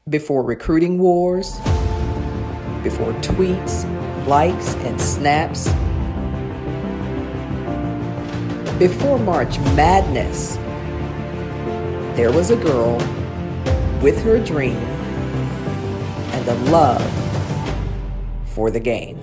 Before recruiting wars, before tweets, likes, and snaps, before March Madness, there was a girl with her dream and a love for the game.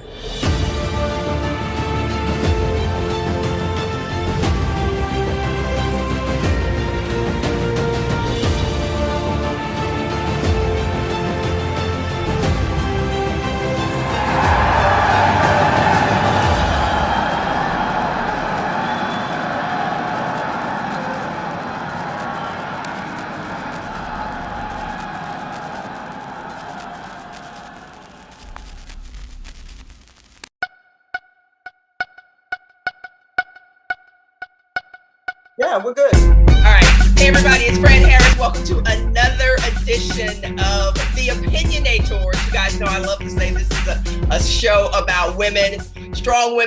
Yeah, we're good. All right. Hey, everybody. It's Fran Harris. Welcome to another edition of the Opinionators. You guys know I love to say this is a show about women, strong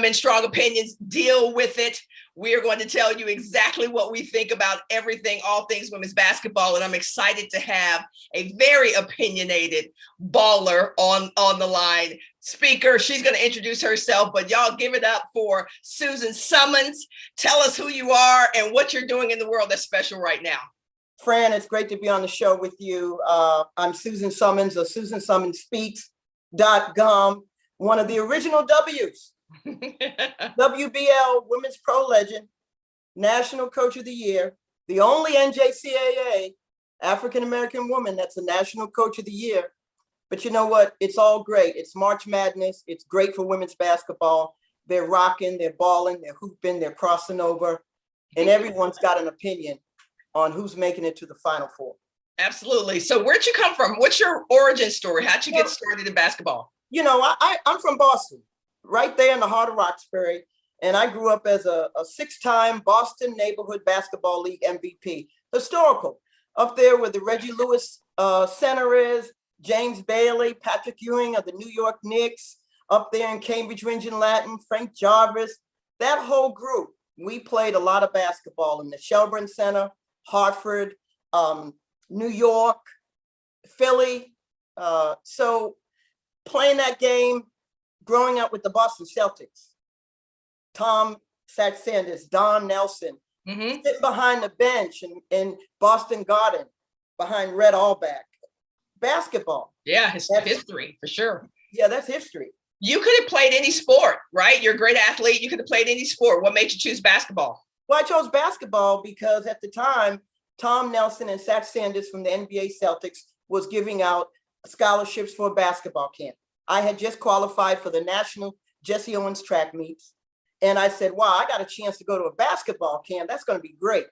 opinions. Deal with it. We are going to tell you exactly what we think about everything, all things women's basketball. And I'm excited to have a very opinionated baller on the line. Speaker, she's going to introduce herself, but y'all give it up for Susan Summons. Tell us who you are and what you're doing in the world that's special right now. Fran, it's great to be on the show with you. I'm Susan Summons of SusanSummonsSpeaks.com, one of the original W's. WBL Women's Pro Legend, National Coach of the Year, the only NJCAA African-American woman that's a National Coach of the Year. But you know what? It's all great. It's March Madness. It's great for women's basketball. They're rocking, they're balling, they're hooping, they're crossing over, and everyone's got an opinion on who's making it to the Final Four. Absolutely. So where'd you come from? What's your origin story? How'd you get started in basketball? You know, I'm from Boston, right there in the heart of Roxbury, and I grew up as a six-time Boston Neighborhood Basketball League MVP. Historical. Up there where the Reggie Lewis Center is, James Bailey, Patrick Ewing of the New York Knicks, up there in Cambridge, Ring and Latin, Frank Jarvis, that whole group. We played a lot of basketball in the Shelburne Center, Hartford, New York, Philly. So playing that game, growing up with the Boston Celtics, Tom Sanders, Don Nelson, sitting behind the bench in Boston Garden behind Red Auerbach. Basketball. Yeah, history for sure. Yeah, that's history. You could have played any sport, right? You're a great athlete. You could have played any sport. What made you choose basketball? Well, I chose basketball because at the time, Tom Nelson and Zach Sanders from the NBA Celtics was giving out scholarships for a basketball camp. I had just qualified for the national Jesse Owens track meets. And I said, wow, I got a chance to go to a basketball camp. That's going to be great.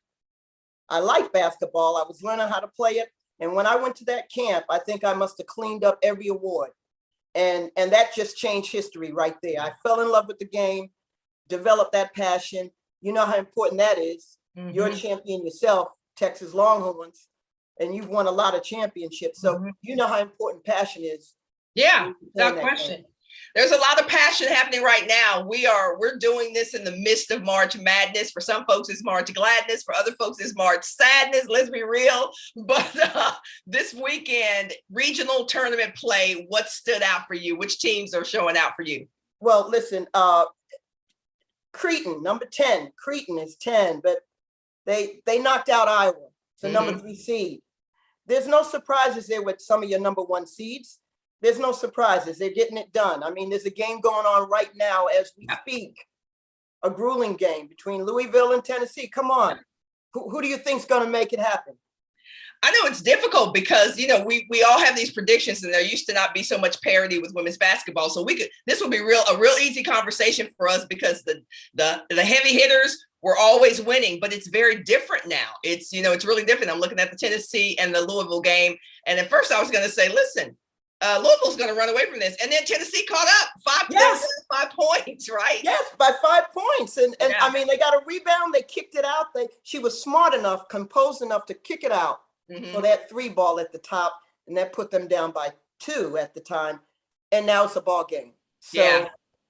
I like basketball. I was learning how to play it. And when I went to that camp, I think I must have cleaned up every award. And that just changed history right there. I fell in love with the game, developed that passion. You know how important that is. You're a champion yourself, Texas Longhorns, and you've won a lot of championships. So you know how important passion is. Yeah, without question. There's a lot of passion happening right now. We're doing this in the midst of March Madness. For some folks, it's March Gladness. For other folks, it's March Sadness. Let's be real. But this weekend, regional tournament play, what stood out for you? Which teams are showing out for you? Well, listen, Creighton, number 10. Creighton is 10, but they knocked out Iowa. It's the number 3 seed. There's no surprises there with some of your number 1 seeds. There's no surprises. They're getting it done. I mean, there's a game going on right now as we speak, a grueling game between Louisville and Tennessee. Come on. Who do you think's going to make it happen? I know it's difficult because, you know, we all have these predictions and there used to not be so much parity with women's basketball. So this will be a real easy conversation for us because the heavy hitters were always winning, but it's very different now. It's really different. I'm looking at the Tennessee and the Louisville game. And at first I was going to say, listen, Louisville's going to run away from this. And then Tennessee caught up 5 points, right? Yes, by 5 points. And I mean, they got a rebound. They kicked it out. She was smart enough, composed enough to kick it out for that 3 ball at the top. And that put them down by 2 at the time. And now it's a ball game. So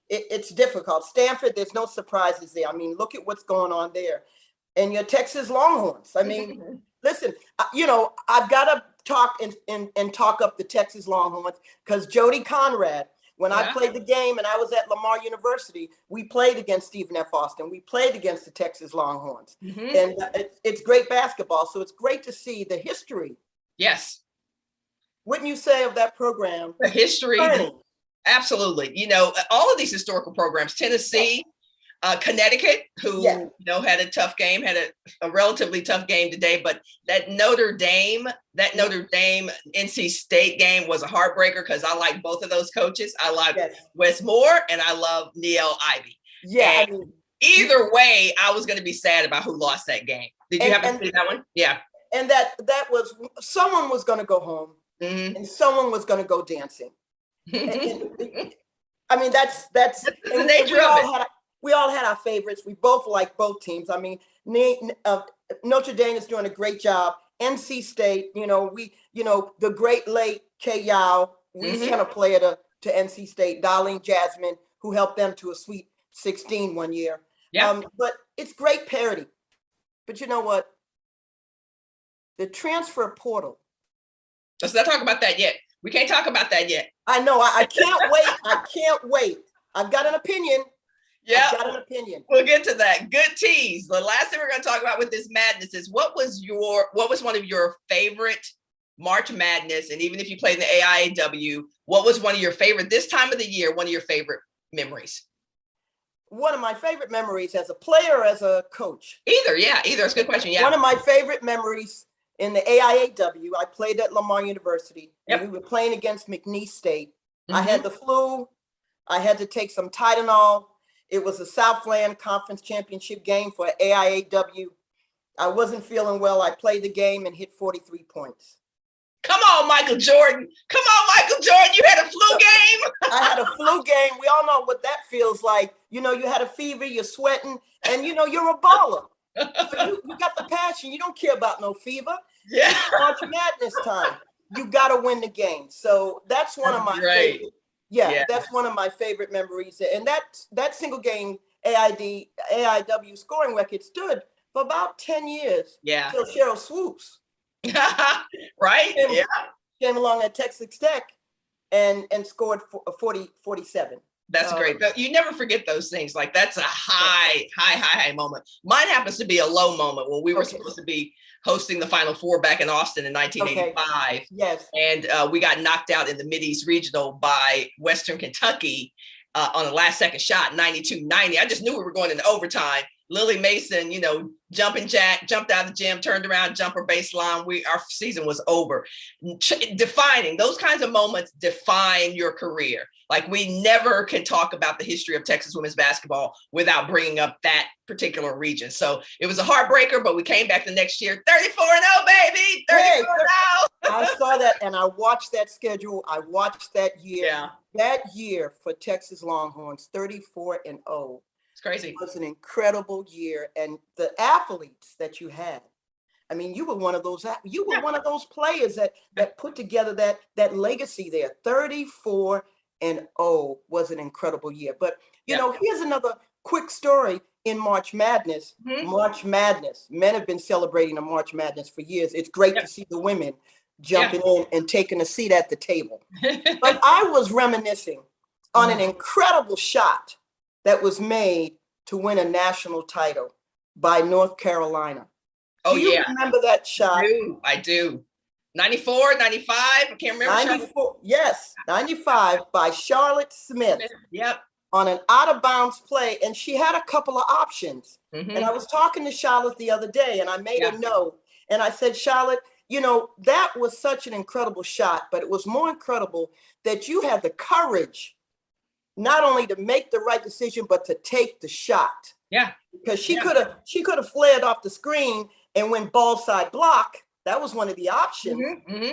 it's difficult. Stanford, there's no surprises there. I mean, look at what's going on there. and your Texas Longhorns. I mean, listen, I've got to talk and talk up the Texas Longhorns because Jody Conrad, when I played the game and I was at Lamar University, we played against Stephen F. Austin. We played against the Texas Longhorns. And it's great basketball. So it's great to see the history. Yes. Wouldn't you say of that program? The history. Absolutely. All of these historical programs, Tennessee, Connecticut, who had a tough game, had a relatively tough game today, but that Notre Dame NC State game was a heartbreaker because I like both of those coaches. I like Wes Moore and I love Niele Ivey. Yeah, either way, I was going to be sad about who lost that game. Did you happen to see that one? Yeah. And that was someone was going to go home and someone was going to go dancing. I mean, that's the nature of it. We all had our favorites. We both like both teams. I mean, Notre Dame is doing a great job. NC State, the great late Kay Yao, we sent a player to NC State, Darlene Jasmine, who helped them to a Sweet 16 one year. Yeah. But it's great parity. But you know what? The transfer portal. Let's not talk about that yet. We can't talk about that yet. I know. I can't wait. I can't wait. I've got an opinion. Yeah, I've got an opinion. We'll get to that. Good tease. The last thing we're going to talk about with this madness is what was one of your favorite March Madness, and even if you played in the AIAW, what was one of your favorite this time of the year? One of your favorite memories? One of my favorite memories as a player or as a coach? Either. It's a good question. Yeah. One of my favorite memories in the AIAW. I played at Lamar University, and we were playing against McNeese State. I had the flu. I had to take some Tylenol. It was a Southland Conference Championship game for AIAW. I wasn't feeling well. I played the game and hit 43 points. Come on, Michael Jordan. You had a flu game? I had a flu game. We all know what that feels like. You had a fever, you're sweating, and you're a baller. So you got the passion. You don't care about no fever. Yeah. It's March Madness time. You got to win the game. So that's one of my favorite. Yeah, that's one of my favorite memories. And that single game AIW scoring record stood for about 10 years. Yeah. Till Cheryl Swoops. Right? Came along at Texas Tech and scored 47. That's great. You never forget those things. Like that's a high moment. Mine happens to be a low moment when we were supposed to be hosting the Final Four back in Austin in 1985. Okay. Yes. And we got knocked out in the Mid-East Regional by Western Kentucky on a last second shot, 92-90. I just knew we were going into overtime. Lily Mason, jumping jack, jumped out of the gym, turned around, jumper baseline. Our season was over. Defining those kinds of moments define your career. Like we never can talk about the history of Texas women's basketball without bringing up that particular region. So it was a heartbreaker, but we came back the next year, 34-0, baby, 34-0. I saw that and I watched that schedule. I watched that year. Yeah. That year for Texas Longhorns, 34-0. Crazy. It was an incredible year, and the athletes that you had. I mean, you were one of those. You were one of those players that put together that legacy there. 34-0 was an incredible year. But here's another quick story in March Madness. March Madness. Men have been celebrating a March Madness for years. It's great to see the women jumping in and taking a seat at the table. But I was reminiscing on an incredible shot that was made to win a national title by North Carolina. Do you remember that shot? I do. 94, 95, I can't remember. 94, yes, 95 by Charlotte Smith. Yep. On an out of bounds play, and she had a couple of options. And I was talking to Charlotte the other day, and I made a note, and I said, Charlotte, that was such an incredible shot, but it was more incredible that you had the courage not only to make the right decision, but to take the shot. Yeah. Because she could have flared off the screen and went ball side block. That was one of the options.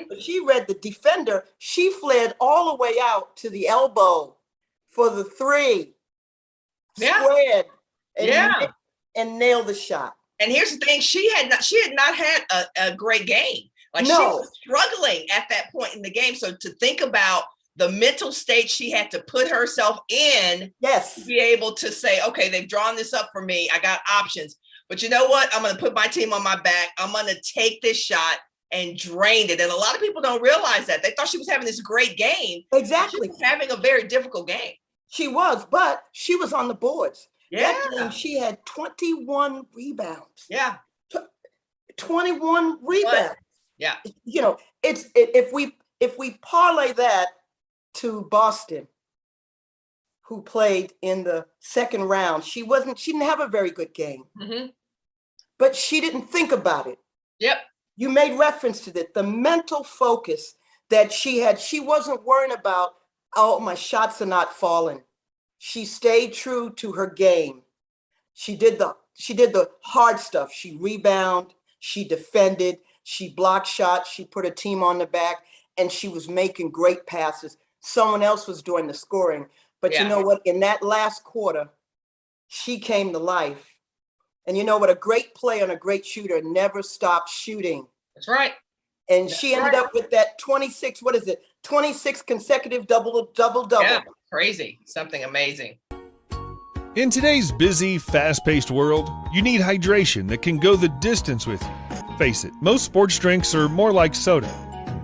But she read the defender. She flared all the way out to the elbow for the three. Squared. And nailed the shot. And here's the thing, she had not had a great game. Like she was struggling at that point in the game. So to think about the mental state she had to put herself in to be able to say, okay, they've drawn this up for me. I got options. but you know what? I'm going to put my team on my back. I'm going to take this shot and drained it. And a lot of people don't realize that. They thought she was having this great game. Exactly. She was having a very difficult game. She was, but she was on the boards. Yeah. That game, she had 21 rebounds. Yeah. 21 rebounds. Yeah. You know, if we parlay that to Boston, who played in the second round, she didn't have a very good game. Mm-hmm. But she didn't think about it. Yep. You made reference to that. The mental focus that she had, she wasn't worrying about, oh, my shots are not falling. She stayed true to her game. She did the hard stuff. She rebounded, she defended, she blocked shots, she put her team on the back, and she was making great passes. Someone else was doing the scoring. But you know what? In that last quarter, she came to life. And you know what? A great player and a great shooter never stops shooting. That's right. And she ended up with that 26, 26 consecutive double. Yeah, crazy. Something amazing. In today's busy, fast-paced world, you need hydration that can go the distance with you. Face it, most sports drinks are more like soda.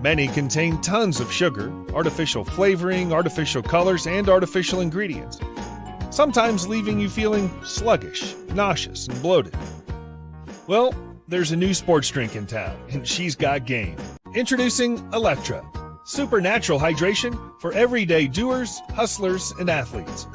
Many contain tons of sugar, artificial flavoring, artificial colors, and artificial ingredients, sometimes leaving you feeling sluggish, nauseous, and bloated. Well, there's a new sports drink in town, and she's got game. Introducing Electra, supernatural hydration for everyday doers, hustlers, and athletes.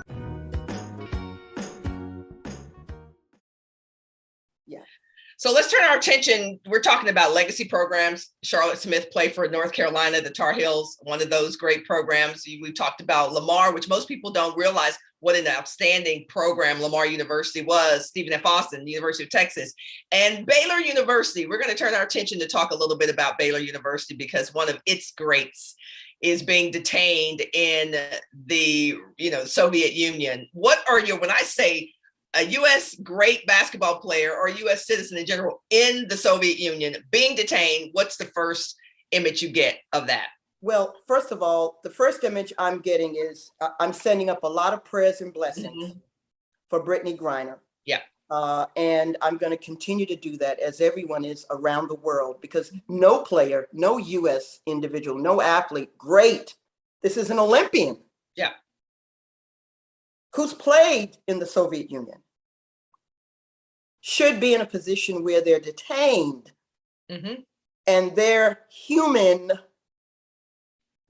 So let's turn our attention. We're talking about legacy programs. Charlotte Smith played for North Carolina, the Tar Heels, one of those great programs. We've talked about Lamar, which most people don't realize what an outstanding program Lamar University was. Stephen F. Austin, University of Texas, and Baylor University. We're going to turn our attention to talk a little bit about Baylor University because one of its greats is being detained in the Soviet Union. What are your, when I say a U.S. great basketball player or a U.S. citizen in general in the Soviet Union being detained, what's the first image you get of that? Well, first of all, the first image I'm getting is I'm sending up a lot of prayers and blessings for Brittany Griner. Yeah. And I'm going to continue to do that as everyone is around the world, because no player, no U.S. individual, no athlete, great. This is an Olympian. Yeah. Who's played in the Soviet Union should be in a position where they're detained and their human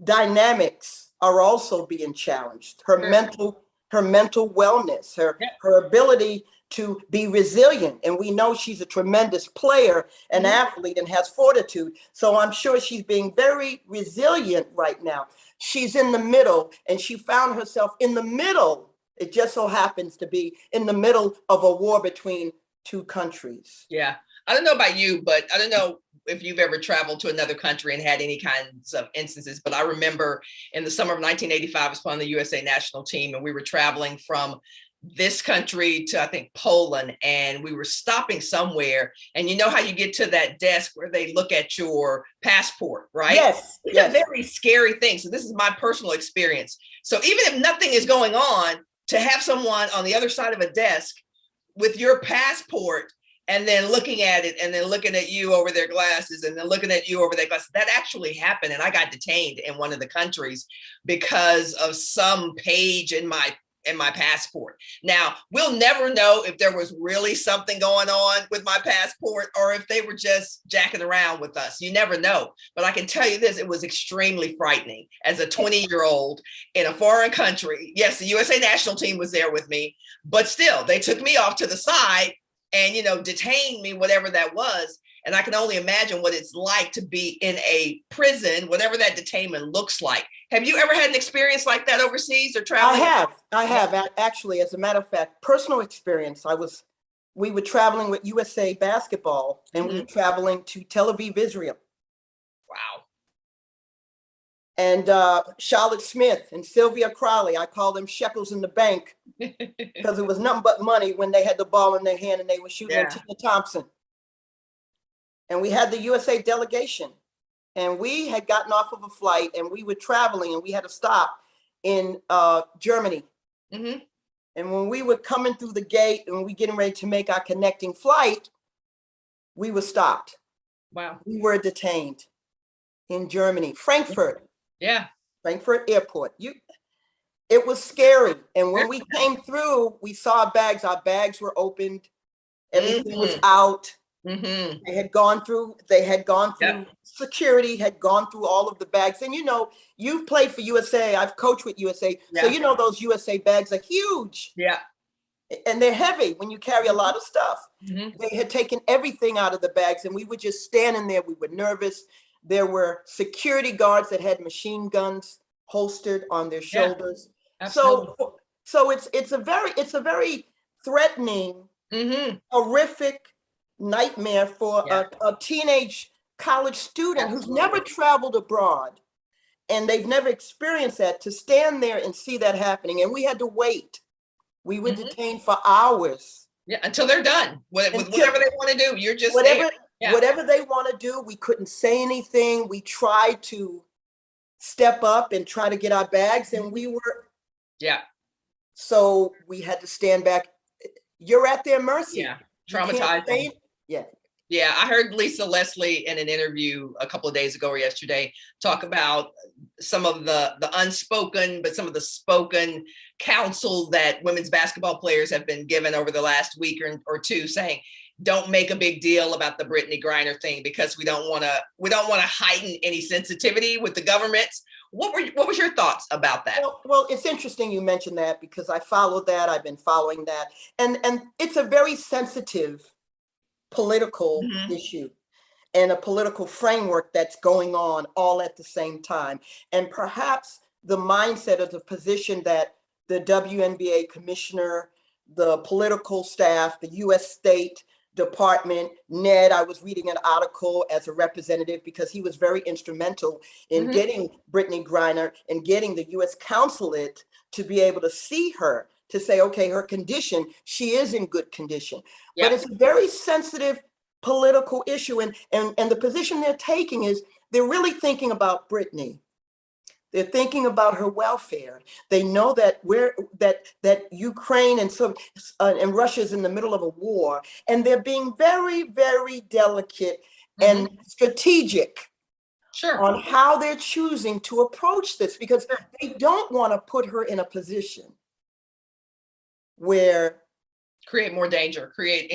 dynamics are also being challenged. Her mental wellness, her ability to be resilient. And we know she's a tremendous player and athlete and has fortitude. So I'm sure she's being very resilient right now. She's in the middle, and she found herself in the middle. It just so happens to be in the middle of a war between two countries. Yeah. I don't know about you, but I don't know if you've ever traveled to another country and had any kinds of instances, but I remember in the summer of 1985, I was playing the USA national team, and we were traveling from this country to, I think, Poland, and we were stopping somewhere. And you know how you get to that desk where they look at your passport, right? Yes. It's a very scary thing. So this is my personal experience. So even if nothing is going on, to have someone on the other side of a desk with your passport and then looking at it and then looking at you over their glasses and then looking at you over their glasses, that actually happened. And I got detained in one of the countries because of some page in my passport. Now, we'll never know if there was really something going on with my passport or if they were just jacking around with us. You never know. But I can tell you this, it was extremely frightening as a 20-year-old in a foreign country. Yes, the USA national team was there with me, but still, they took me off to the side and, detained me, whatever that was. And I can only imagine what it's like to be in a prison, whatever that detainment looks like. Have you ever had an experience like that overseas or traveling? I have. Actually, as a matter of fact, personal experience. We were traveling with USA Basketball, and we were traveling to Tel Aviv, Israel. Wow. And Charlotte Smith and Sylvia Crowley, I call them shekels in the bank because it was nothing but money when they had the ball in their hand and they were shooting at Tina Thompson. And we had the USA delegation, and we had gotten off of a flight, and we were traveling, and we had to stop in Germany. And And when we were coming through the gate and we getting ready to make our connecting flight, we were stopped. Wow. We were detained in Germany, Frankfurt. Yeah. Frankfurt Airport. It was scary. And when we came through, we saw our bags. Our bags were opened. Everything was out. Mm-hmm. They had gone through security, had gone through all of the bags. And you've played for USA. I've coached with USA. So those USA bags are huge. Yeah. And they're heavy when you carry a lot of stuff. Mm-hmm. They had taken everything out of the bags and we were just standing there. We were nervous. There were security guards that had machine guns holstered on their shoulders. Absolutely. So it's a very threatening, horrific nightmare for a teenage college student who's never traveled abroad and they've never experienced that, to stand there and see that happening. And we had to wait. We were detained for hours. Yeah, until they're done with whatever they want to do. You're just whatever they want to do. We couldn't say anything. We tried to step up and try to get our bags, and we were. Yeah. So we had to stand back. You're at their mercy. Yeah. Traumatizing. Yeah. Yeah, I heard Lisa Leslie in an interview a couple of days ago or yesterday talk about some of the unspoken, but some of the spoken counsel that women's basketball players have been given over the last week or two, saying, don't make a big deal about the Brittany Griner thing because we don't want to heighten any sensitivity with the governments. What was your thoughts about that? Well, it's interesting you mentioned that because I followed that. I've been following that, and it's a very sensitive political issue and a political framework that's going on all at the same time. And perhaps the mindset of the position that the WNBA commissioner, the political staff, the U.S. State Department, Ned, I was reading an article as a representative because he was very instrumental in getting Brittany Griner and getting the U.S. consulate to be able to see her, to say, okay, her condition, she is in good condition. But it's a very sensitive political issue. And the position they're taking is they're really thinking about Brittany. They're thinking about her welfare. They know that that Ukraine and Russia's in the middle of a war, and they're being very, very delicate and strategic on how they're choosing to approach this, because they don't want to put her in a position where create more danger, creates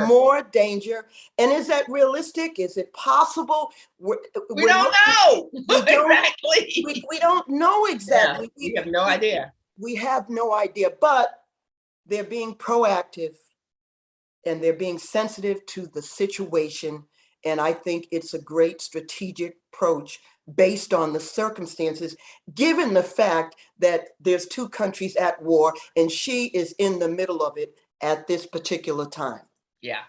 more danger. And is that realistic? Is it possible? We don't know. Exactly. We don't know exactly. Yeah, we have no idea. We have no idea, but they're being proactive and they're being sensitive to the situation. And I think it's a great strategic approach based on the circumstances, given the fact that there's two countries at war and she is in the middle of it at this particular time. Yeah.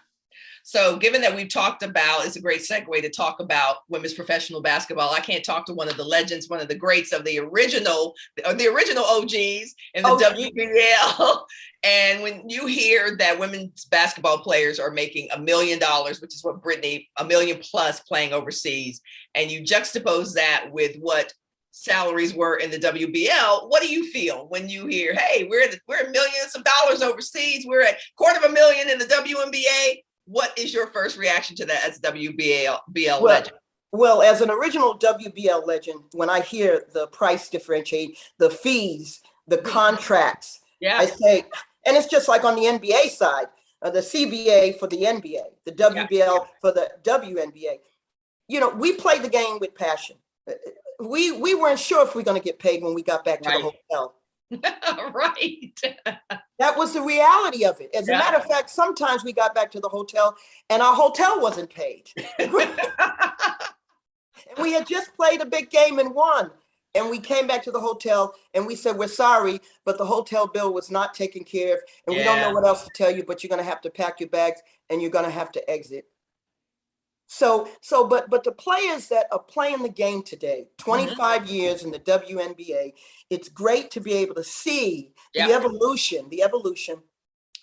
So given that we've talked about, it's a great segue to talk about women's professional basketball. I can't talk to one of the legends, one of the greats of the original OGs in the WBL. And when you hear that women's basketball players are making $1 million, which is what Brittany, $1 million plus playing overseas, and you juxtapose that with what salaries were in the WBL, what do you feel when you hear, hey, we're millions of dollars overseas, we're at $250,000 in the WNBA? What is your first reaction to that as WBL legend? Well, as an original WBL legend, when I hear the price differentiate, the fees, the contracts, I say, and it's just like on the NBA side, the CBA for the NBA, the WBL for the WNBA. You know, we play the game with passion. We weren't sure if we were going to get paid when we got back to the hotel. Right. That was the reality of it. As a matter of fact, sometimes we got back to the hotel and our hotel wasn't paid. And we had just played a big game and won. And we came back to the hotel and we said, we're sorry, but the hotel bill was not taken care of. And we don't know what else to tell you, but you're going to have to pack your bags and you're going to have to exit. But the players that are playing the game today, 25 years in the WNBA, it's great to be able to see the evolution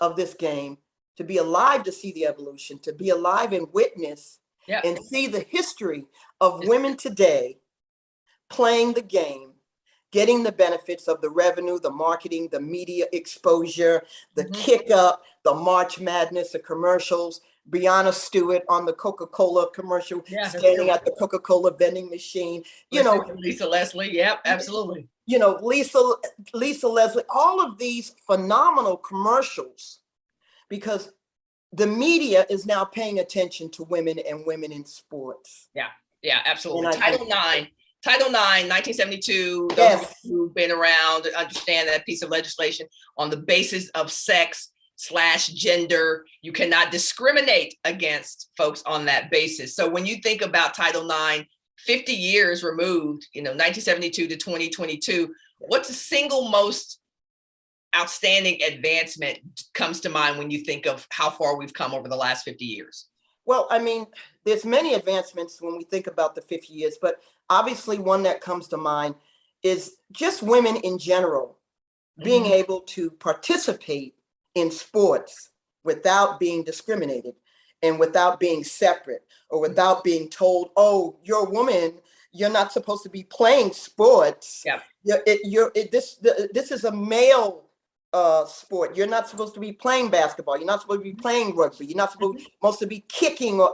of this game, to be alive to see the evolution, to be alive and witness and see the history of women today playing the game getting the benefits of the revenue, the marketing, the media exposure, the kick up, the March Madness, the commercials. Brianna Stewart on the Coca-Cola commercial, standing at the Coca-Cola vending machine. Lisa Leslie. Yep, absolutely. Lisa Leslie, all of these phenomenal commercials, because the media is now paying attention to women and women in sports. Yeah, absolutely. Title IX, 1972, those Yes. who've been around understand that piece of legislation on the basis of sex/gender. You cannot discriminate against folks on that basis. So when you think about Title IX, 50 years removed, 1972 to 2022, what's the single most outstanding advancement comes to mind when you think of how far we've come over the last 50 years? Well, I mean, there's many advancements when we think about the 50 years, but obviously one that comes to mind is just women in general being able to participate in sports without being discriminated and without being separate or without being told, oh, you're a woman, you're not supposed to be playing sports. Yeah. This is a male sport. You're not supposed to be playing basketball. You're not supposed to be playing rugby. You're not supposed to be kicking.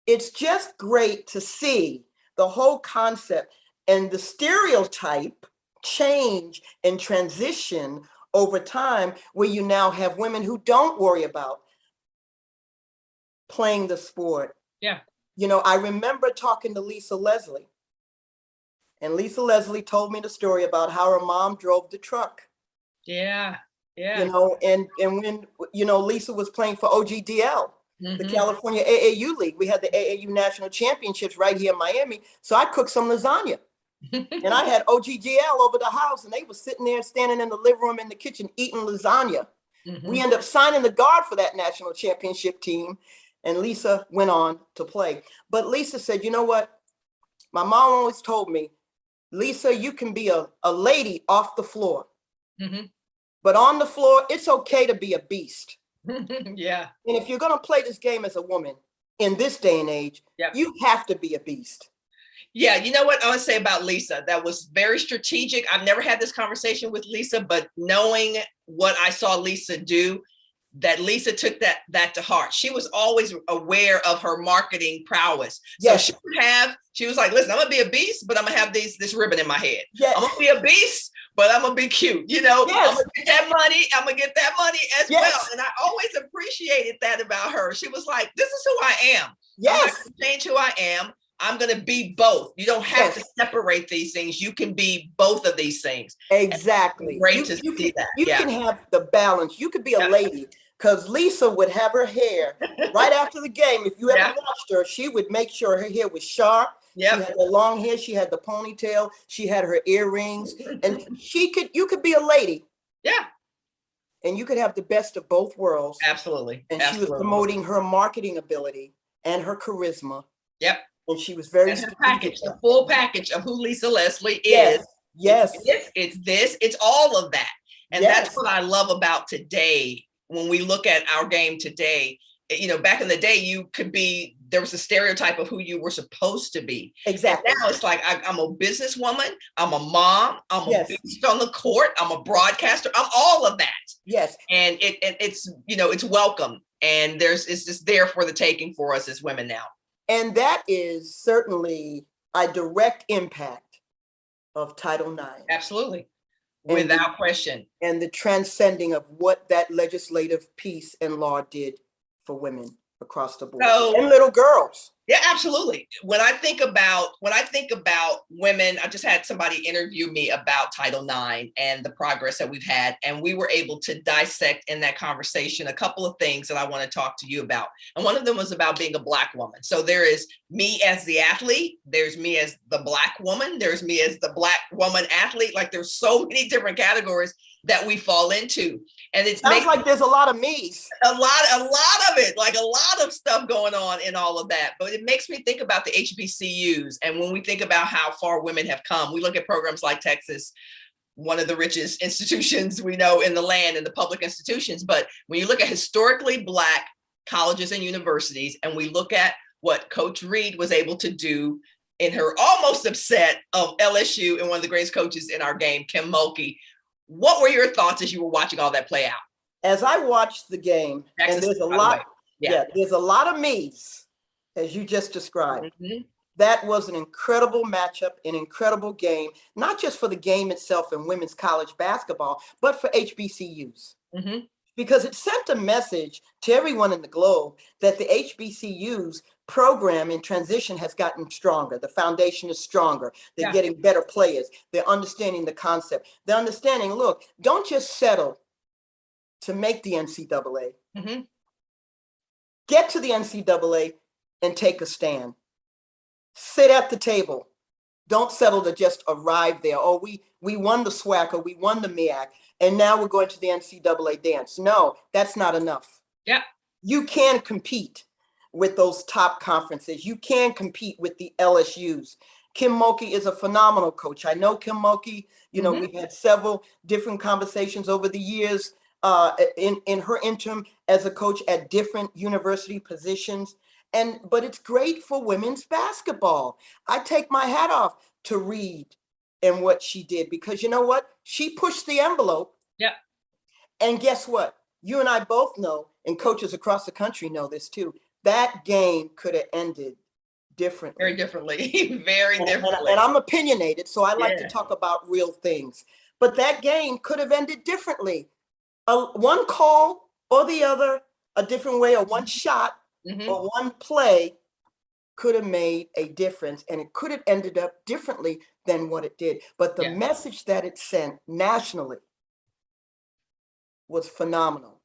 It's just great to see the whole concept and the stereotype change and transition over time, where you now have women who don't worry about playing the sport. Yeah. I remember talking to Lisa Leslie, and Lisa Leslie told me the story about how her mom drove the truck. Yeah. And when Lisa was playing for OGDL, the California AAU League, we had the AAU National Championships right here in Miami. So I cooked some lasagna, and I had OGDL over the house, and they were sitting there, standing in the living room, in the kitchen, eating lasagna. We ended up signing the guard for that national championship team, and Lisa went on to play. But Lisa said, you know what? My mom always told me, Lisa, you can be a lady off the floor. But on the floor, it's okay to be a beast. Yeah. And if you're going to play this game as a woman in this day and age, you have to be a beast. Yeah. You know what I want to say about Lisa? That was very strategic. I've never had this conversation with Lisa, but knowing what I saw Lisa do, that Lisa took that to heart. She was always aware of her marketing prowess. Yes. So she was like, listen, I'm gonna be a beast, but I'm gonna have this ribbon in my head. Yes. I'm gonna be a beast, but I'm gonna be cute. Yes. I'm gonna get that money. I'm gonna get that money as well. And I always appreciated that about her. She was like, this is who I am. Yes. I'm not gonna change who I am. I'm going to be both. You don't have to separate these things. You can be both of these things. Exactly. Great to see that. You can have the balance. You could be a lady, because Lisa would have her hair right after the game. If you ever watched her, she would make sure her hair was sharp. She had the long hair. She had the ponytail. She had her earrings, and you could be a lady. Yeah. And you could have the best of both worlds. Absolutely. And she was promoting her marketing ability and her charisma. Yep. And she was very package, the full package of who Lisa Leslie is. Yes. It's all of that. And that's what I love about today. When we look at our game today, back in the day, there was a stereotype of who you were supposed to be. Exactly. And now it's like, I'm a businesswoman, I'm a mom, I'm a beast on the court, I'm a broadcaster, I'm all of that. Yes. And it's it's welcome. And it's just there for the taking for us as women now. And that is certainly a direct impact of Title IX. Absolutely. Without question. And the transcending of what that legislative piece and law did for women across the board, and little girls. Yeah, absolutely. When I think about women, I just had somebody interview me about Title IX and the progress that we've had, and we were able to dissect in that conversation a couple of things that I want to talk to you about. And one of them was about being a Black woman. So there is me as the athlete, there's me as the Black woman, there's me as the Black woman athlete. Like, there's so many different categories that we fall into. And it sounds like there's a lot of me's. A lot of it, like a lot of stuff going on in all of that. But it makes me think about the HBCUs. And when we think about how far women have come, we look at programs like Texas, one of the richest institutions we know in the land, and the public institutions. But when you look at historically Black colleges and universities, and we look at what Coach Reed was able to do in her almost upset of LSU and one of the greatest coaches in our game, Kim Mulkey. What were your thoughts as you were watching all that play out? As I watched the game, Texas, and there's a by the lot, way. Yeah. there's a lot of me's, as you just described. Mhm. That was an incredible matchup, an incredible game, not just for the game itself in women's college basketball, but for HBCUs. Mhm. Because it sent a message to everyone in the globe that the HBCUs program in transition has gotten stronger. The foundation is stronger. They're Yeah. getting better players. They're understanding the concept. They're understanding, look, don't just settle to make the NCAA. Mhm. Get to the NCAA and take a stand. Sit at the table. Don't settle to just arrive there. Oh, we won the SWAC or we won the MEAC, and now we're going to the NCAA dance. No, that's not enough. Yeah. You can compete with those top conferences. You can compete with the LSUs. Kim Mulkey is a phenomenal coach. I know Kim Mulkey. You know, we've had several different conversations over the years in her interim as a coach at different university positions. But it's great for women's basketball. I take my hat off to Reed and what she did, because you know what? She pushed the envelope. Yeah. And guess what? You and I both know, and coaches across the country know this too, that game could have ended differently. Very differently. Very differently. And I'm opinionated, so I like to Yeah. talk about real things. But that game could have ended differently. One call or the other, a different way, or one shot or one play could have made a difference, and it could have ended up differently than what it did. But the message that it sent nationally was phenomenal.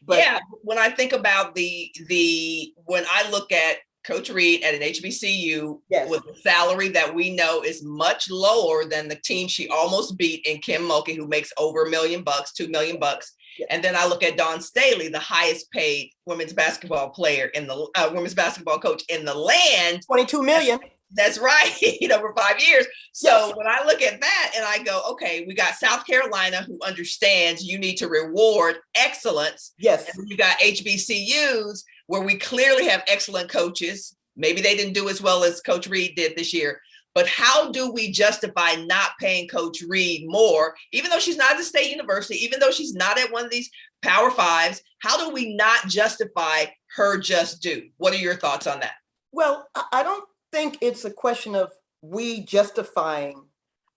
But when I think about when I look at Coach Reed at an HBCU with a salary that we know is much lower than the team she almost beat in Kim Mulkey, who makes over $1 million, $2 million. And then I look at Dawn Staley, the highest paid women's basketball player in the women's basketball coach in the land. 22 million. That's right. For 5 years. So when I look at that and I go, okay, we got South Carolina, who understands you need to reward excellence. Yes. And you got HBCUs where we clearly have excellent coaches. Maybe they didn't do as well as Coach Reed did this year. But how do we justify not paying Coach Reed more, even though she's not at the state university, even though she's not at one of these Power Fives? How do we not justify her just due? What are your thoughts on that? Well, I don't think it's a question of we justifying.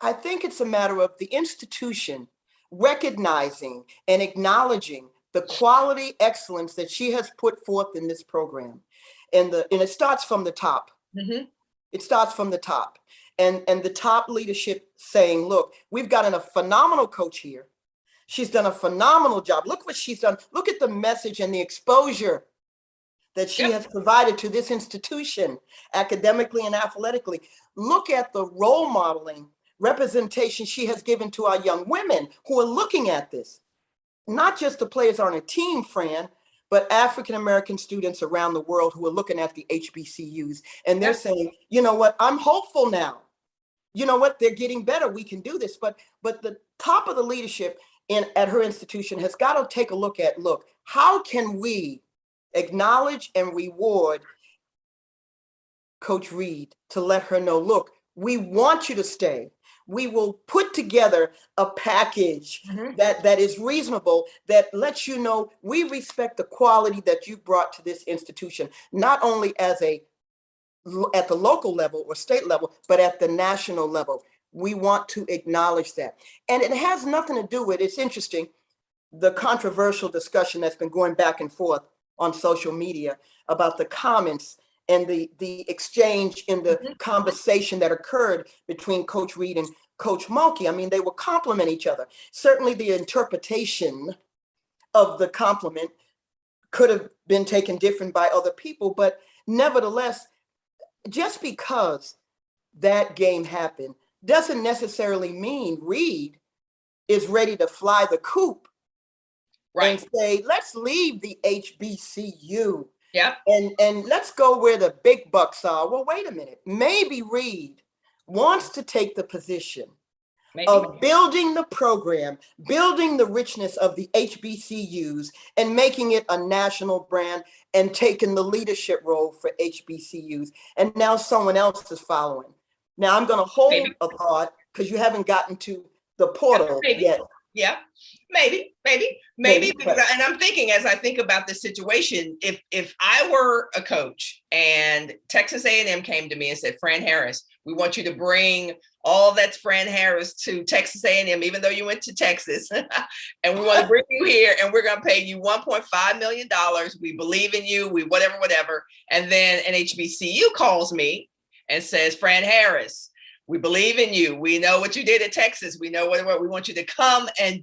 I think it's a matter of the institution recognizing and acknowledging the quality excellence that she has put forth in this program. And it starts from the top. It starts from the top. And the top leadership saying, look, we've got a phenomenal coach here. She's done a phenomenal job. Look what she's done. Look at the message and the exposure that she has provided to this institution, academically and athletically. Look at the role modeling representation she has given to our young women who are looking at this. Not just the players on a team, Fran, but African-American students around the world who are looking at the HBCUs. And they're saying, you know what, I'm hopeful now. You know what, they're getting better. We can do this. But the top of the leadership at her institution has got to take a look at, how can we acknowledge and reward Coach Reed to let her know, look, we want you to stay. We will put together a package that is reasonable, that lets you know we respect the quality that you've brought to this institution, not only at the local level or state level, but at the national level. We want to acknowledge that. And it has nothing to do with, it's interesting, the controversial discussion that's been going back and forth on social media about the comments and the exchange in the conversation that occurred between Coach Reed and Coach Mulkey. I mean, they will compliment each other. Certainly the interpretation of the compliment could have been taken different by other people, but nevertheless, just because that game happened doesn't necessarily mean Reed is ready to fly the coop and say, let's leave the HBCU. And let's go where the big bucks are. Well, wait a minute. Maybe Reed wants to take the position Maybe. of building the program, building the richness of the HBCUs, and making it a national brand and taking the leadership role for HBCUs. And now someone else is following. Now I'm going to hold Maybe. a thought because you haven't gotten to the portal yet. Yeah, maybe. Because and I'm thinking, as I think about this situation, if I were a coach and Texas A&M came to me and said, Fran Harris, we want you to bring all that's Fran Harris to Texas A&M, even though you went to Texas, and we want to bring you here, and we're going to pay you $1.5 million. We believe in you. We whatever. And then an HBCU calls me and says, Fran Harris, we believe in you. We know what you did at Texas. We know what we want you to come and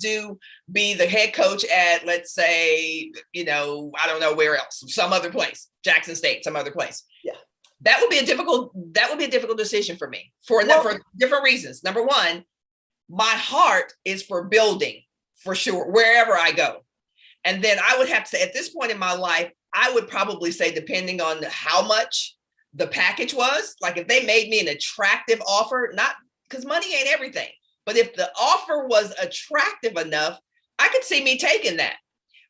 be the head coach at, let's say, I don't know where else, some other place, Jackson State, some other place. Yeah. That would be a difficult decision for me for different reasons. Number one, my heart is for building, for sure, wherever I go. And then I would have to say, at this point in my life, I would probably say, depending on how much the package was, like if they made me an attractive offer, not because money ain't everything, but if the offer was attractive enough, I could see me taking that.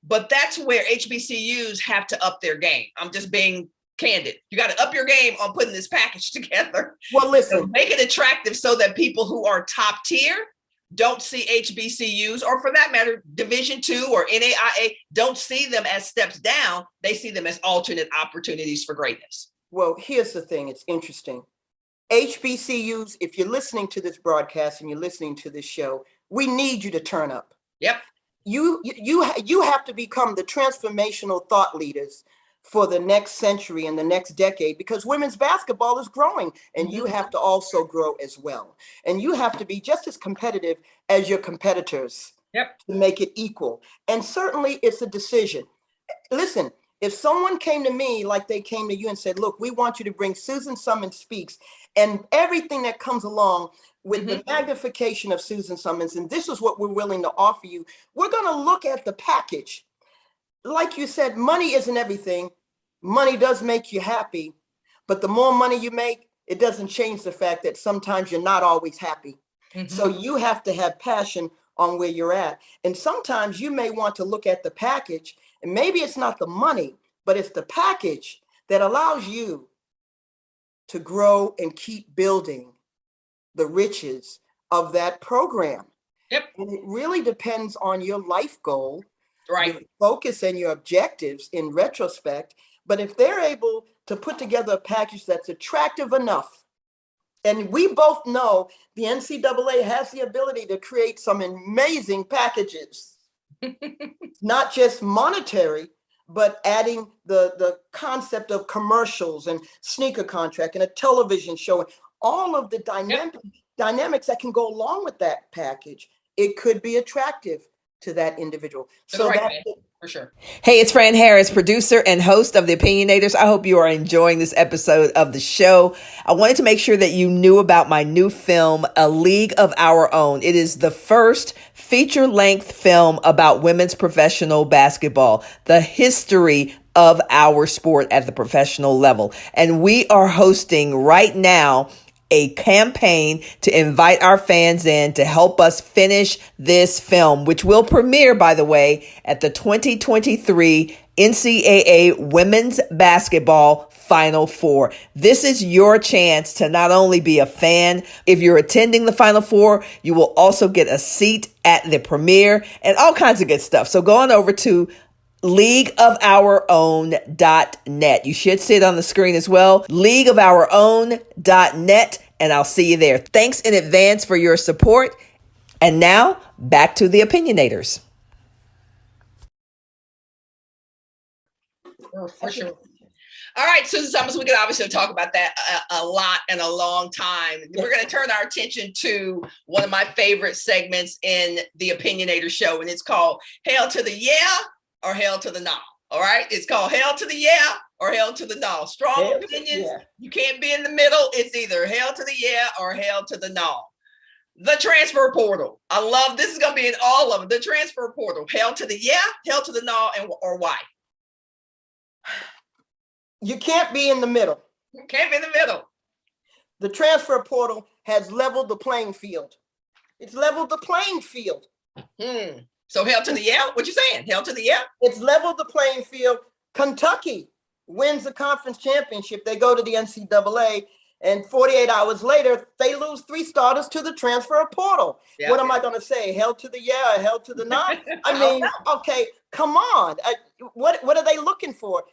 But that's where HBCUs have to up their game. I'm just being candid. You got to up your game on putting this package together. Well, listen, so make it attractive so that people who are top tier don't see HBCUs, or for that matter, Division II or NAIA, don't see them as steps down. They see them as alternate opportunities for greatness. well, here's the thing. It's interesting. HBCUs, if you're listening to this broadcast and you're listening to this show, we need you to turn up. Yep. You have to become the transformational thought leaders for the next century and the next decade, because women's basketball is growing, and you have to also grow as well. And you have to be just as competitive as your competitors. Yep. To make it equal. And certainly it's a decision. Listen, if someone came to me like they came to you and said, look, we want you to bring Susan Summons Speaks and everything that comes along with the magnification of Susan Summons, and this is what we're willing to offer you, we're going to look at the package. Like you said, money isn't everything. Money does make you happy, but the more money you make, it doesn't change the fact that sometimes you're not always happy. So you have to have passion on where you're at. And sometimes you may want to look at the package, and maybe it's not the money, but it's the package that allows you to grow and keep building the riches of that program. Yep. And it really depends on your life goal, Right. your focus and your objectives in retrospect. But if they're able to put together a package that's attractive enough, and we both know the NCAA has the ability to create some amazing packages, not just monetary, but adding the concept of commercials and sneaker contract and a television show, and all of the dynamics that can go along with that package. It could be attractive to that individual. So for sure. Hey, it's Fran Harris, producer and host of the Opinionators. I hope you are enjoying this episode of the show. I wanted to make sure that you knew about my new film, A League of Our Own. It is the first feature-length film about women's professional basketball, the history of our sport at the professional level. And we are hosting right now a campaign to invite our fans in to help us finish this film, which will premiere, by the way, at the 2023 NCAA Women's Basketball Final Four. This is your chance to not only be a fan. If you're attending the Final Four, you will also get a seat at the premiere and all kinds of good stuff. So go on over to leagueofourown.net. You should see it on the screen as well. leagueofourown.net, and I'll see you there. Thanks in advance for your support. And now back to the Opinionators. For sure. All right, Susan Summers, we could obviously talk about that a lot and a long time. We're going to turn our attention to one of my favorite segments in the Opinionator show, and it's called Hail to the Yeah or Hail to the No. All right, it's called Hail to the Yeah or Hail to the No. Strong opinions. You can't be in the middle. It's either Hail to the Yeah or Hail to the No. The transfer portal. I love this. Is going to be in all of them. The transfer portal. Hail to the yeah, hail to the no, or why? You can't be in the middle. Can't be in the middle. The transfer portal has leveled the playing field. It's leveled the playing field. So hell to the yeah? What you saying? Hell to the yeah? It's leveled the playing field. Kentucky wins the conference championship. They go to the NCAA, and 48 hours later, they lose 3 starters to the transfer portal. Yeah. What am I going to say? Hell to the yeah or hell to the not? I mean, okay, come on. What are they looking for?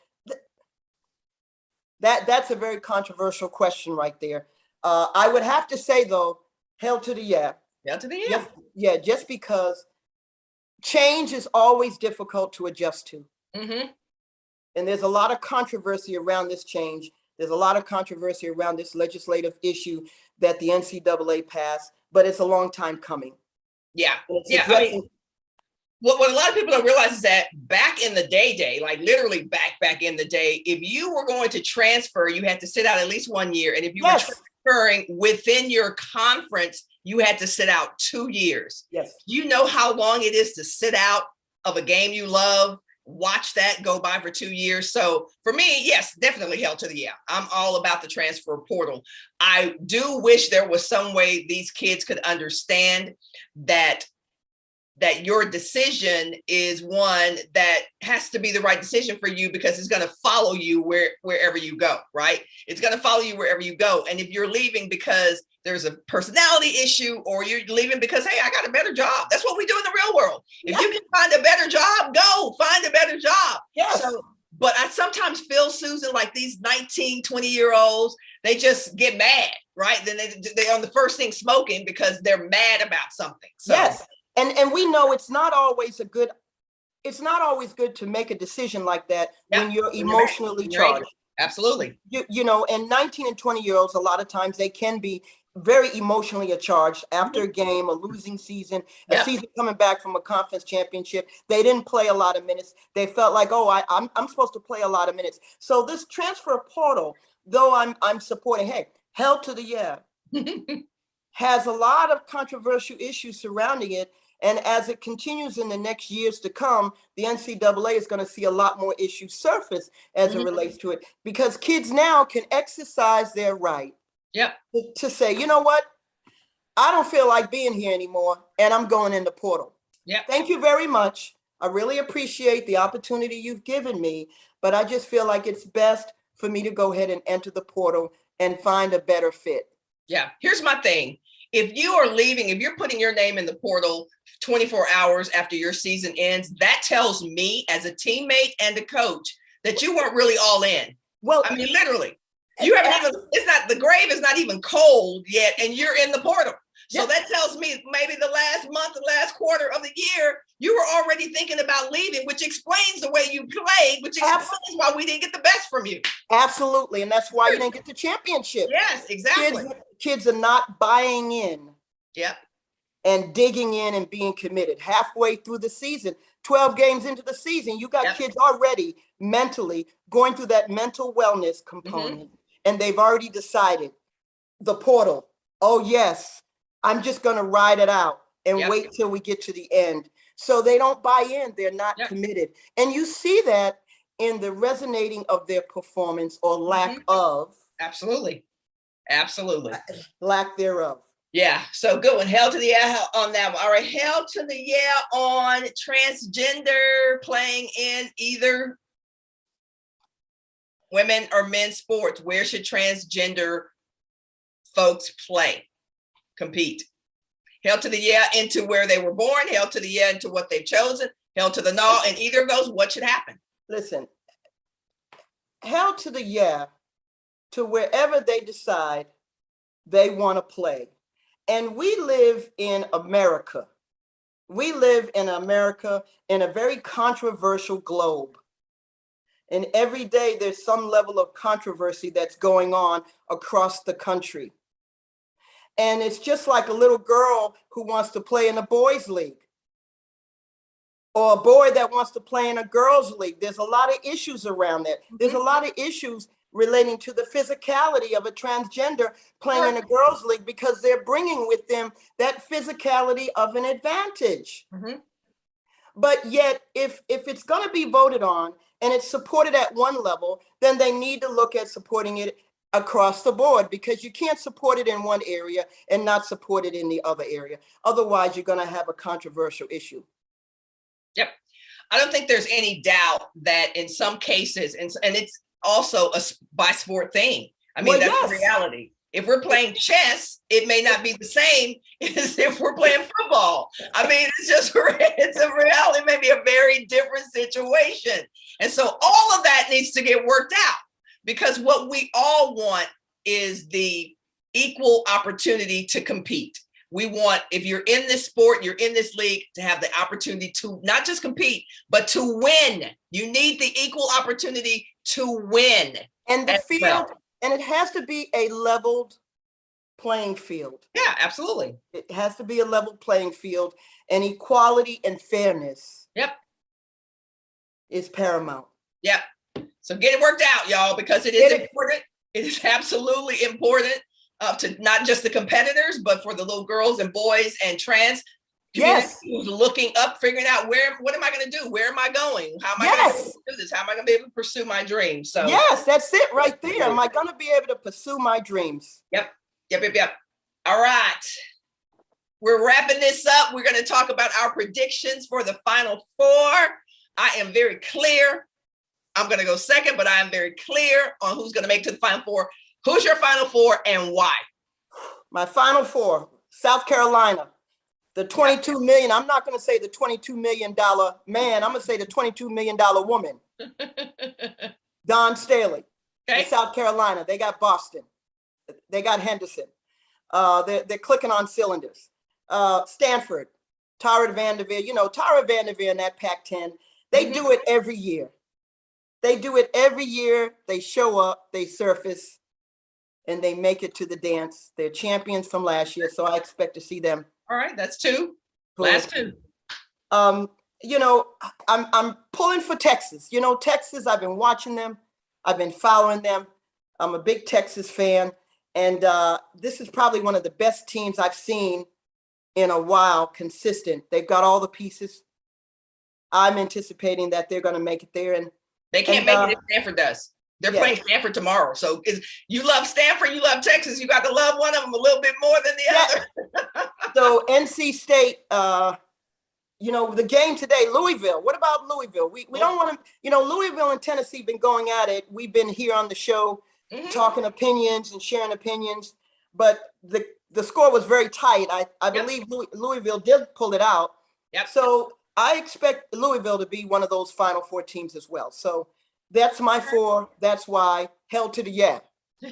That's a very controversial question right there. I would have to say, though, hell to the yeah. Hell to the yeah. Yeah, just because change is always difficult to adjust to. And there's a lot of controversy around this change. There's a lot of controversy around this legislative issue that the NCAA passed, but it's a long time coming. Yeah. I mean, what a lot of people don't realize is that back in the day, like literally back in the day, if you were going to transfer, you had to sit out at least 1 year. And if you were transferring within your conference, you had to sit out 2 years. Yes. You know how long it is to sit out of a game you love, watch that go by for 2 years. So for me, yes, definitely hell to the yeah. I'm all about the transfer portal. I do wish there was some way these kids could understand that your decision is one that has to be the right decision for you, because it's going to follow you wherever you go, right? It's going to follow you wherever you go. And if you're leaving because there's a personality issue, or you're leaving because, hey, I got a better job. That's what we do in the real world. If you can find a better job, go find a better job. Yes. So, but I sometimes feel, Susan, like these 19, 20-year-olds, they just get mad, right? Then they on the first thing smoking because they're mad about something. So. Yes. And we know it's not always good to make a decision like that when you're emotionally charged. Absolutely. You know, and 19 and 20-year-olds, a lot of times they can be very emotionally charged after a game, a losing season, a season coming back from a conference championship. They didn't play a lot of minutes. They felt like, I'm supposed to play a lot of minutes. So this transfer portal, though I'm supporting, hey, hell to the yeah, has a lot of controversial issues surrounding it. And as it continues in the next years to come, the NCAA is going to see a lot more issues surface as it relates to it, because kids now can exercise their right to say, you know what, I don't feel like being here anymore, and I'm going in the portal. Thank you very much. I really appreciate the opportunity you've given me, but I just feel like it's best for me to go ahead and enter the portal and find a better fit. Yeah. Here's my thing. If you are leaving, if you're putting your name in the portal 24 hours after your season ends, that tells me as a teammate and a coach that you weren't really all in. Well, I mean, literally, you haven't even, the grave is not even cold yet, and you're in the portal. So that tells me maybe the last month, the last quarter of the year, you were already thinking about leaving, which explains the way you played, which explains why we didn't get the best from you. Absolutely. And that's why you didn't get the championship. Yes, exactly. Kids are not buying in. And digging in and being committed. Halfway through the season, 12 games into the season, you got kids already mentally going through that mental wellness component. And they've already decided the portal. Oh, yes, I'm just going to ride it out and wait till we get to the end. So they don't buy in. They're not committed. And you see that in the resonating of their performance or lack of. Absolutely. Lack thereof. Yeah, so good one. Hell to the yeah on that one. All right, hell to the yeah on transgender playing in either women or men's sports. Where should transgender folks play, compete? Hell to the yeah into where they were born. Hell to the yeah into what they've chosen. Hell to the no in either of those. What should happen? Listen, hell to the yeah to wherever they decide they want to play. And we live in America. We live in America in a very controversial globe. And every day there's some level of controversy that's going on across the country. And it's just like a little girl who wants to play in a boys' league, or a boy that wants to play in a girls' league. There's a lot of issues around that. There's a lot of issues relating to the physicality of a transgender playing in a girls' league, because they're bringing with them that physicality of an advantage. But yet, if it's going to be voted on and it's supported at one level, then they need to look at supporting it across the board, because you can't support it in one area and not support it in the other area. Otherwise, you're going to have a controversial issue. Yep. I don't think there's any doubt that in some cases, and it's also a by sport thing. I mean, that's the reality. If we're playing chess, it may not be the same as if we're playing football. I mean, it's a reality, maybe a very different situation. And so all of that needs to get worked out, because what we all want is the equal opportunity to compete. We want, if you're in this sport, you're in this league, to have the opportunity to not just compete, but to win. You need the equal opportunity to win. And the field, and it has to be a leveled playing field. Yeah, absolutely. It has to be a level playing field, and equality and fairness. Yep. Is paramount. Yep. So get it worked out, y'all, because it is important. It is absolutely important to not just the competitors, but for the little girls and boys and trans community who's looking up, figuring out what am I going to do? Where am I going? How am I going to do this? How am I going to be able to pursue my dreams? So yes, that's it right there. Am I going to be able to pursue my dreams? Yep. All right. We're wrapping this up. We're going to talk about our predictions for the Final Four. I am very clear. I'm going to go second, but I am very clear on who's going to make it to the Final Four. Who's your Final Four and why? My Final Four, South Carolina, the 22 million. I'm not going to say the $22 million man. I'm going to say the $22 million woman. Don Staley, South Carolina. They got Boston. They got Henderson. They're clicking on cylinders. Stanford, Tara Vanderveer. You know, Tara Vanderveer in that Pac-10. They do it every year. They do it every year. They show up, they surface, and they make it to the dance. They're champions from last year, so I expect to see them. All right, that's two. Last two. You know, I'm pulling for Texas. You know, Texas, I've been watching them. I've been following them. I'm a big Texas fan. And this is probably one of the best teams I've seen in a while, consistent. They've got all the pieces. I'm anticipating that they're going to make it there. And they can't make it if Stanford does. They're playing Stanford tomorrow. So you love Stanford, you love Texas. You got to love one of them a little bit more than the other. So NC State, you know, the game today, Louisville. What about Louisville? We don't want to, you know, Louisville and Tennessee been going at it. We've been here on the show talking opinions and sharing opinions. But the score was very tight. I believe Louisville did pull it out. Yep. So I expect Louisville to be one of those Final Four teams as well. So that's my four. That's why. Hell to the yeah. All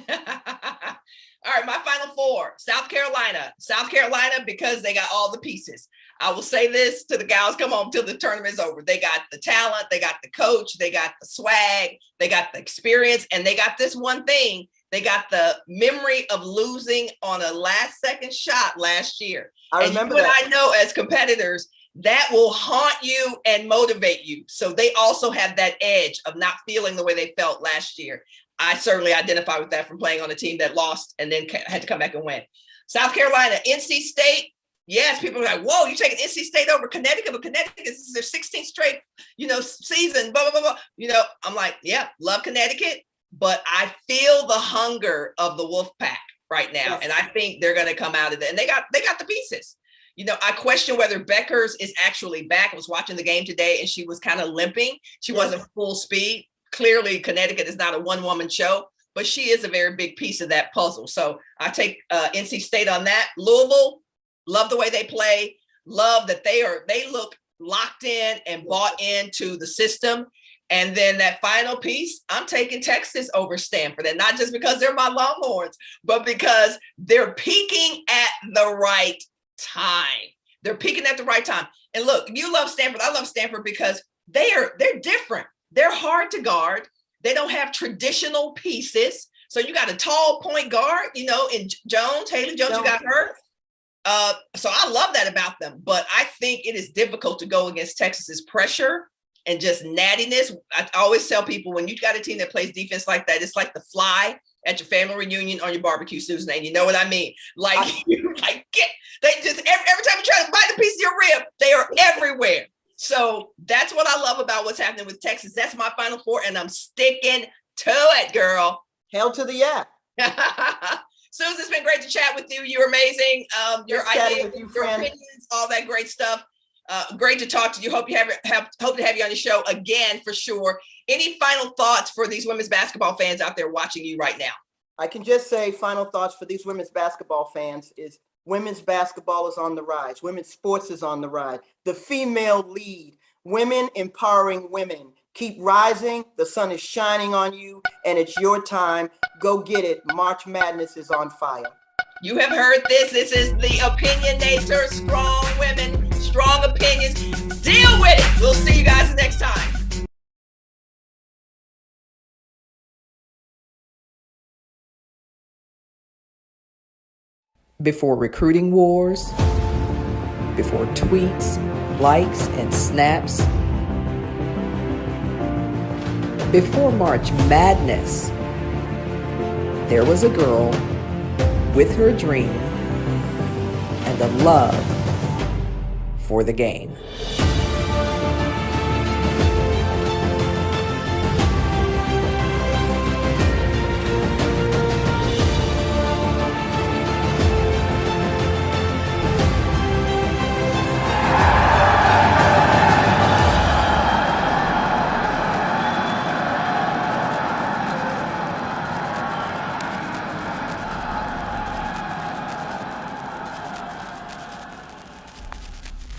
right, my Final Four. South Carolina. South Carolina, because they got all the pieces. I will say this to the gals, come on, till the tournament's over. They got the talent, they got the coach, they got the swag, they got the experience, and they got this one thing. They got the memory of losing on a last-second shot last year. I remember that. I know as competitors, that will haunt you and motivate you. So they also have that edge of not feeling the way they felt last year. I certainly identify with that from playing on a team that lost and then had to come back and win. South Carolina, NC State. Yes, people are like, whoa, you're taking NC State over Connecticut, but Connecticut, this is their 16th straight, season, blah, blah, blah, blah. I'm like, yeah, love Connecticut, but I feel the hunger of the Wolfpack right now. Yes. And I think they're going to come out of it. And they got the pieces. I question whether Beckers is actually back. I was watching the game today and she was kind of limping. She wasn't full speed. Clearly, Connecticut is not a one-woman show, but she is a very big piece of that puzzle. So I take NC State on that. Louisville, love the way they play. Love that they look locked in and bought into the system. And then that final piece, I'm taking Texas over Stanford. And not just because they're my Longhorns, but because they're peaking at the right time. They're peaking at the right time. And look, you love Stanford. I love Stanford because they're different. They're hard to guard. They don't have traditional pieces. So you got a tall point guard, in Haley Jones, you got her. So I love that about them. But I think it is difficult to go against Texas's pressure and just nattiness. I always tell people, when you got a team that plays defense like that, it's like the fly at your family reunion on your barbecue, Susan. And you know what I mean? They just every time you try to bite a piece of your rib, they are everywhere. So that's what I love about what's happening with Texas. That's my Final Four, and I'm sticking to it, girl. Hell to the yeah. Susan, it's been great to chat with you. You're amazing. Your ideas, your opinions, all that great stuff. Great to talk to you. Hope to have you on the show again for sure. Any final thoughts for these women's basketball fans out there watching you right now? I can just say final thoughts for these women's basketball fans is women's basketball is on the rise. Women's sports is on the rise. The female lead, women empowering women. Keep rising. The sun is shining on you, and it's your time. Go get it. March Madness is on fire. You have heard this. This is the Opinionator. Strong women, strong opinions. Deal with it. We'll see you guys next time. Before recruiting wars, before tweets, likes, and snaps, before March Madness, there was a girl with her dream and a love for the game.